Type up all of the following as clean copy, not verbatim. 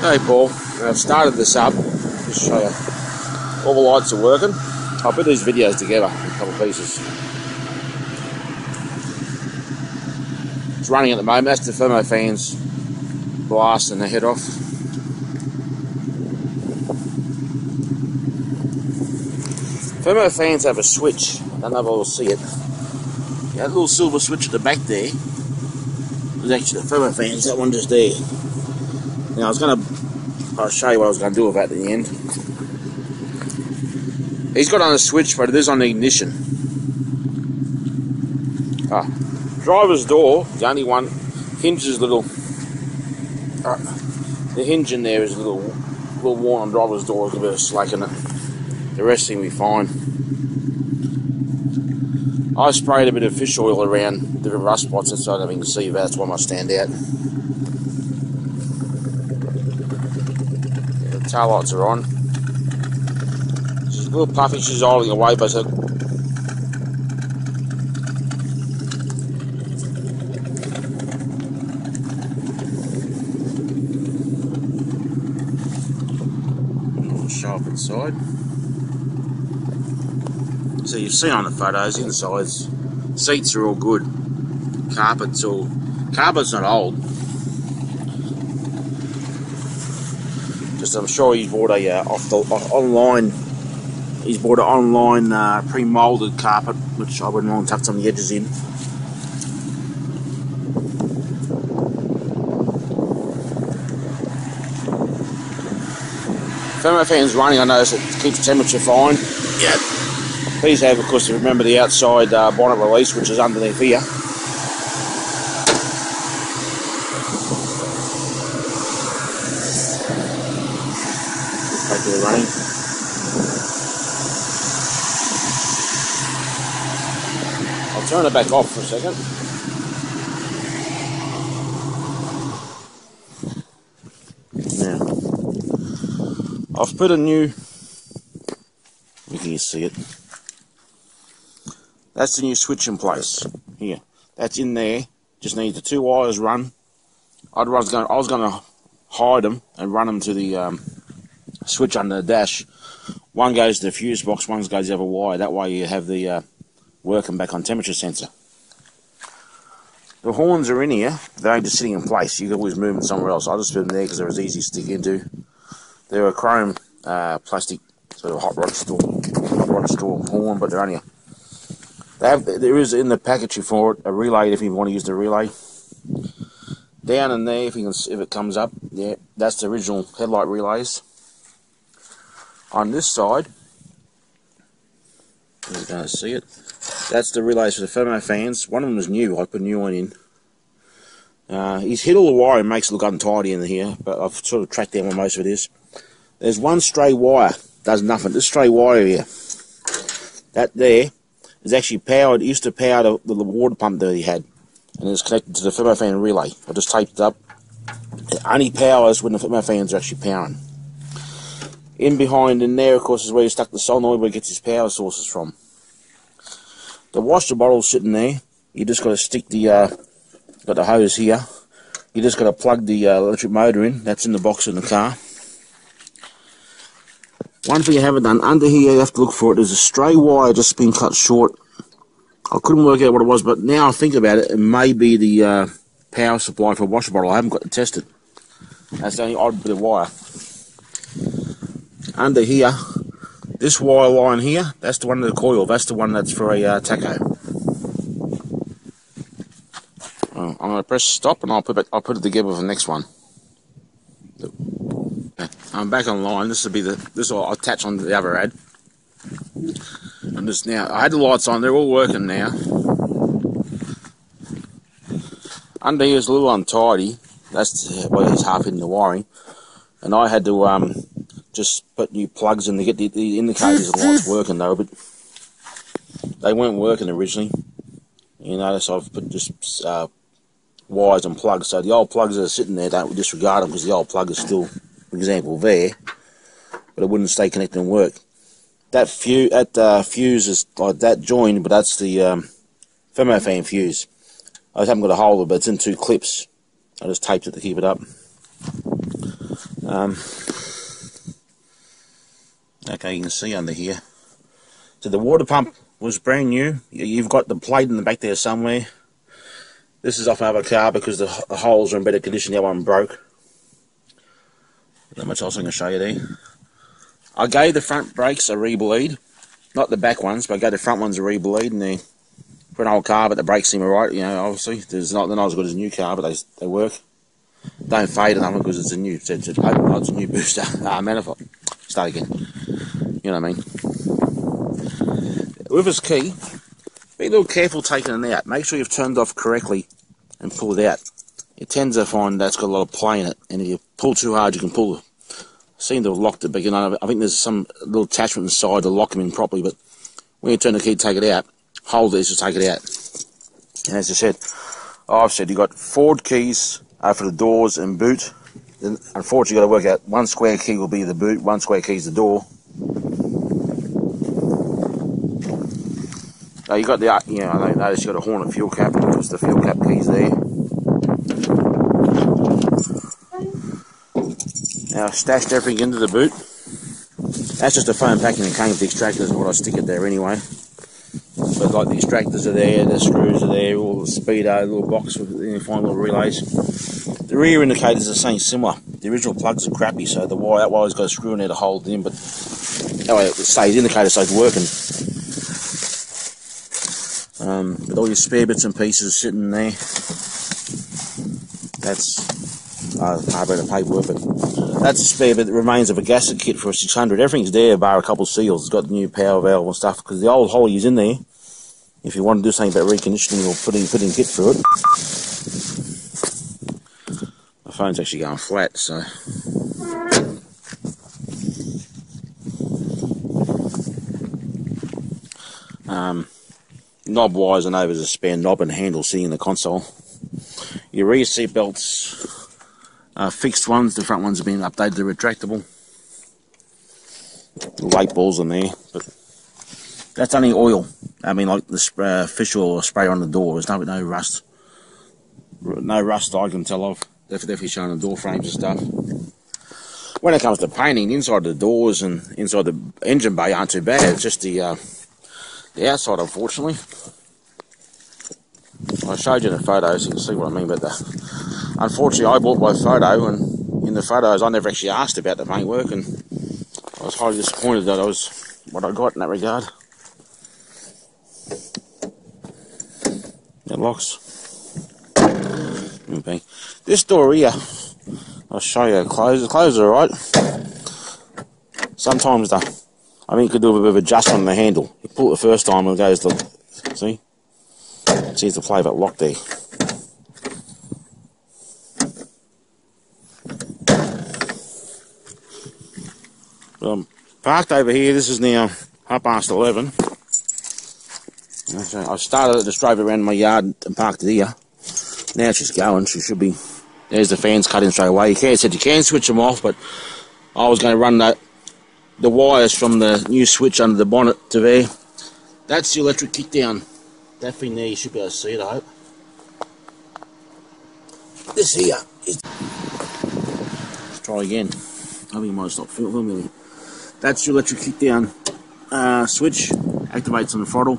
Hey Paul, I've started this up just to show you all the lights are working. I'll put these videos together in a couple of pieces. It's running at the moment. That's the Thermo fans blasting the head off. Thermo fans have a switch. I don't know if I will see it. That little silver switch at the back there is actually the Thermo fans. That one just there. Now I'll show you what I was going to do with that at the end. He's got on a switch, but it is on the ignition. Driver's door, the only one, hinges little. The hinge in there is a little worn on driver's door, with a bit of slack in it. The rest seem to be fine. I sprayed a bit of fish oil around different rust spots so I don't even see that. That's why I stand out. The tail lights are on. She's a little puffy, she's idling away, but little show up inside. So you've seen on the photos, insides, seats are all good. Carpet's not old. Just I'm sure he's bought a online pre-molded carpet, which I wouldn't mind tuck some of the edges in. Thermo fan's running. I notice it keeps the temperature fine. Yeah. These have, of course, remember the outside bonnet release, which is underneath here. Back to the running. I'll turn it back off for a second. Now, I've put a new, you can see it. That's the new switch in place. Here, that's in there. Just needs the two wires run. I was going to hide them and run them to the switch under the dash. One goes to the fuse box, one goes the other wire. That way you have the working back on temperature sensor. The horns are in here. They ain't just sitting in place. You can always move them somewhere else. I just put them there because they're as easy to stick into. They're a chrome plastic sort of hot rod straw horn, but they're only there is in the packaging for it a relay if you want to use the relay. Down in there, if it comes up, yeah, that's the original headlight relays. On this side, you're going to see it. That's the relays for the Thermo fans. One of them is new. I put a new one in. He's hit all the wiring, makes it look untidy in here, but I've sort of tracked down where most of it is. There's one stray wire, does nothing. This stray wire here, that there, is actually powered. It used to power the water pump that he had, and it's connected to the Thermo fan relay. I just taped it up. It only powers when the Thermo fans are actually powering. In behind in there, of course, is where he stuck the solenoid where he gets his power sources from. The washer bottle's sitting there. You just got to stick the got the hose here. You just got to plug the electric motor in. That's in the box in the car. One thing I haven't done, under here you have to look for it, there's a stray wire just been cut short. I couldn't work out what it was, but now I think about it, it may be the power supply for a washer bottle. I haven't got to test it. That's the only odd bit of wire. Under here, this wire line here, that's the one of the coil, that's the one that's for a tacho. I'm going to press stop and I'll put it together with the next one. I'm back online. This will I'll attach onto the other ad. And just now, I had the lights on. They're all working now. Under here is a little untidy. That's where it's half in the wiring. And I had to just put new plugs in to get the indicators and lights working though, but they weren't working originally. You notice I've put just wires and plugs. So the old plugs that are sitting there, don't disregard them because the old plug is still, for example, there, but it wouldn't stay connected and work. That fuse is like that joined, but that's the Thermo fan fuse. I just haven't got a holder, but it's in two clips. I just taped it to keep it up. Okay, you can see under here. So the water pump was brand new. You've got the plate in the back there somewhere. This is off another car because the holes are in better condition. The other one broke. Not much else I can show you there. I gave the front brakes a re-bleed. Not the back ones, but I gave the front ones a re-bleed. And they're for an old car, but the brakes seem alright. You know, obviously. They're not as good as a new car, but they work. Don't fade or nothing because it's a new booster. Manifold. Start again. You know what I mean? With this key, be a little careful taking it out. Make sure you've turned off correctly and pull it out. You tend to find that's got a lot of play in it, and if you pull too hard, you can pull. Seem to have locked it, but you know, I think there's some little attachment inside to lock them in properly. But when you turn the key, take it out. Hold this to take it out. And as I said, I've said you got forward keys for the doors and boot. Then unfortunately, you got to work out one square key will be the boot, one square key is the door. You got the, you know, I noticed you got a Hornet fuel cap because the fuel cap key's there. Now, I stashed everything into the boot. That's just a foam packing that came with the extractors and what I stick it there anyway. But like the extractors are there, the screws are there, all the speedo, little box with the fine little relays. The rear indicators are saying similar. The original plugs are crappy, so that wire's got a screw in there to hold it in, but anyway, it stays, the indicator stays working. But all your spare bits and pieces sitting there. That's hard bit of paperwork, but that's a spare bit that remains of a gasket kit for a 600. Everything's there, bar a couple of seals. It's got the new power valve and stuff, because the old Holly's in there. If you want to do something about reconditioning or putting kit through it. My phone's actually going flat, so. Knob wise, I know there's a spare knob and handle sitting in the console. Your rear seat belts are fixed ones. The front ones have been updated to retractable. The light balls in there, but that's only oil. I mean, like the fish oil or spray on the door. There's no rust. No rust I can tell of. Definitely showing the door frames and stuff. When it comes to painting, inside the doors and inside the engine bay aren't too bad. It's just the outside, unfortunately. I showed you the photos, so you can see what I mean. But unfortunately, I bought by photo, and in the photos, I never actually asked about the paintwork, and I was highly disappointed that I was what I got in that regard. It locks. Okay. This door here, I'll show you how it closes. The closes are alright. Sometimes I think you could do a bit of adjustment on the handle. You pull it the first time and it goes, look, see? It seems to play that lock there. Parked over here. This is now 11:30. So I started it, just drove around my yard and parked it here. Now she's going. She should be. There's the fans cut in straight away. You can switch them off, but I was going to run the wires from the new switch under the bonnet to there. That's the electric kickdown. That thing there, you should be able to see it, I hope. This here is. Let's try again. I think you might stop filming me. That's your electric kickdown switch. Activates on the throttle.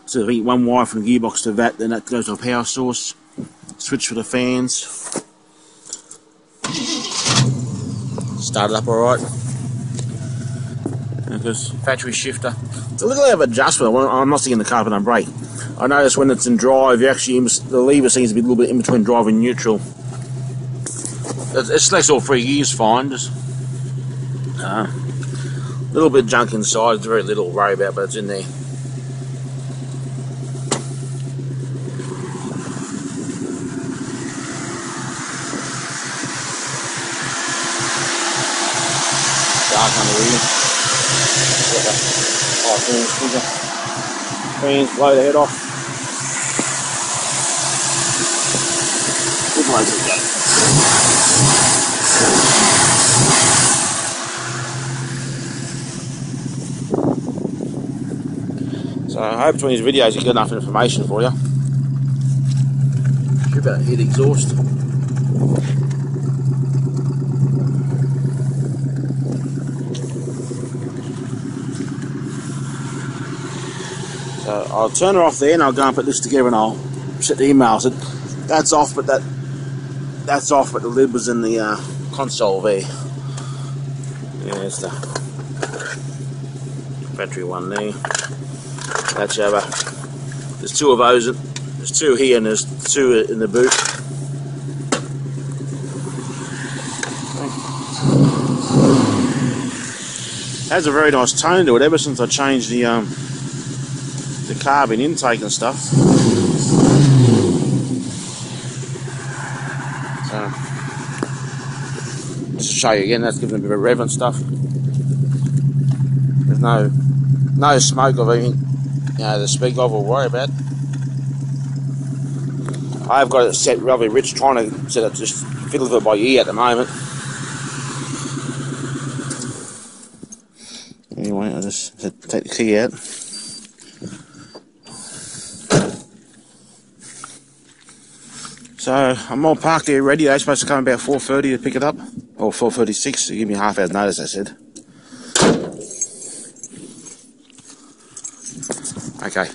So I think one wire from the gearbox to that, then that goes to a power source. Switch for the fans. Started up alright. Because factory shifter. It's a little out of adjustment. I'm not sticking the carpet on brake. I notice when it's in drive, the lever seems to be a little bit in between drive and neutral. It selects all 3 gears fine. Just a little bit of junk inside. It's very little to worry about, but it's in there. Dark under here. Fans blow the head off. Good way to go. So I hope between these videos you get enough information for you. Should be able to hit exhaust. So I'll turn her off there, and I'll go and put this together, and I'll set the email. So that's off, but that's off, but the lid was in the console there. Yeah, there's the battery one there. That's over. There's two of those. There's two here, and there's two in the boot. It has a very nice tone to it ever since I changed the carbon intake and stuff. So, just to show you again, that's giving a bit of rev and stuff. There's no smoke of anything, to speak of or worry about. I've got it set really rich, trying to set it just fiddle with it by ear at the moment. Anyway, I'll just take the key out. So I'm all parked there ready. They're supposed to come about 4:30 to pick it up, or 4:36. So give me half hour's notice, I said. Okay.